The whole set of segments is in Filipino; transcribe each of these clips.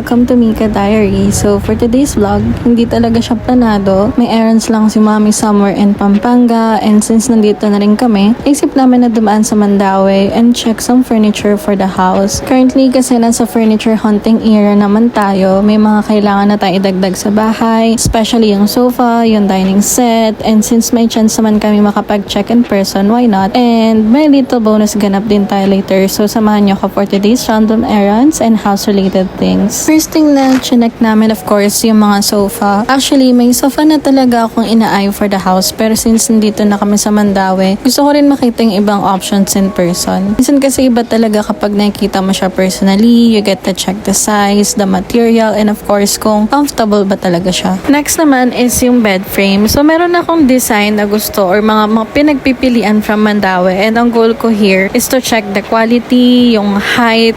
welcome to Mika Diary. So for today's vlog, hindi talaga siya planado. May errands lang si Mami somewhere in Pampanga, and since nandito na rin kami, isip namin na dumaan sa Mandaue and check some furniture for the house. Currently kasi nasa furniture hunting era naman tayo. May mga kailangan na tayo idagdag sa bahay, especially yung sofa, yung dining set, and since may chance naman kami makapag-check in person, why not? And may little bonus ganap din tayo later. So samahan niyo ako for today's random errands and house-related things. First thing na chinek namin, of course, yung mga sofa. Actually, may sofa na talaga akong ina-eye for the house, pero since nandito na kami sa Mandaue, gusto ko rin makita yung ibang options in person. Minsan kasi iba talaga kapag nakikita mo siya personally, you get to check the size, the material, and of course, kung comfortable ba talaga siya. Next naman is yung bed frame. So, meron akong design na gusto or mga pinagpipilian from Mandaue, and ang goal ko here is to check the quality, yung height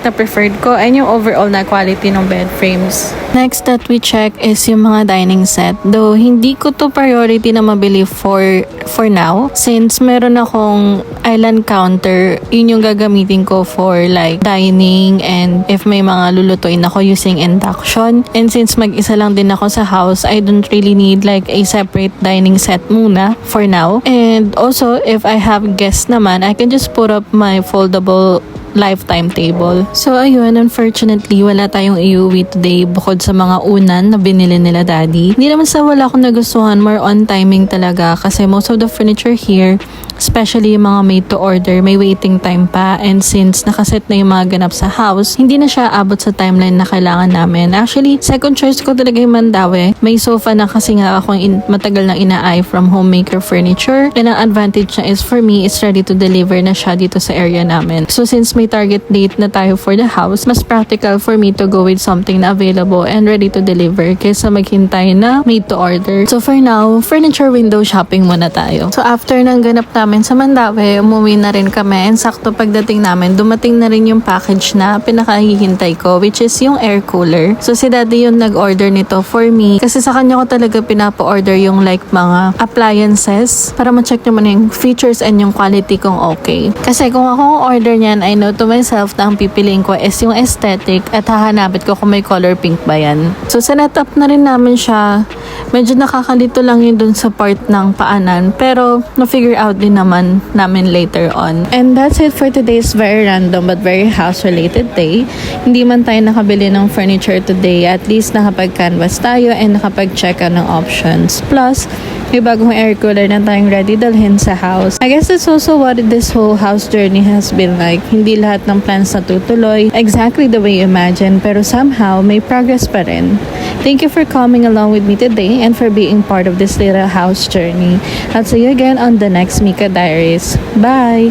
na preferred ko, and yung overall na quality ng bed frames. Next that we check is yung mga dining set. Though hindi ko to priority na mabili for now, since meron akong island counter, yun yung gagamitin ko for like dining, and if may mga lulutuin ako using induction. And since mag-isa lang din ako sa house, I don't really need like a separate dining set muna for now. And also, if I have guests naman, I can just put up my foldable lifetime table. So ayun, unfortunately, wala tayong iuwi today bukod sa mga unan na binili nila daddy. Hindi naman sa wala akong nagustuhan, more on timing talaga, kasi most of the furniture here, especially yung mga made to order, may waiting time pa, and since nakaset na yung mga ganap sa house, hindi na siya abot sa timeline na kailangan namin. Actually, second choice ko talaga yung Mandaue. May sofa na kasi nga akong matagal na ina-eye from Homemaker Furniture, and ang advantage na is for me, it's ready to deliver na siya dito sa area namin. So since may target date na tayo for the house, mas practical for me to go with something na available and ready to deliver kaysa maghintay na made to order. So for now, furniture window shopping muna tayo. So after ng ganap namin sa Mandaue, umuwi na rin kami, and sakto pagdating namin, dumating na rin yung package na pinakahihintay ko, which is yung air cooler. So si daddy yung nag-order nito for me, kasi sa kanya ko talaga pinapa-order yung like mga appliances para ma-check naman yung features and yung quality kung okay. Kasi kung ako order niyan, I know to myself na ang pipiliin ko is yung aesthetic at hahanapin ko kung may color pink ba yan. So, sinet up na rin namin siya. Medyo nakakalito lang yun dun sa part ng paanan, pero na-figure out din naman namin later on. And that's it for today's very random but very house-related day. Hindi man tayo nakabili ng furniture today, at least nakapag-canvas tayo and nakapag-check ng options. Plus, may bagong air cooler na tayong ready dalhin sa house. I guess that's also what this whole house journey has been like. Hindi lahat ng plans na tutuloy exactly the way you imagine, pero somehow may progress pa rin. Thank you for coming along with me today and for being part of this little house journey. I'll see you again on the next Mika Diaries. Bye!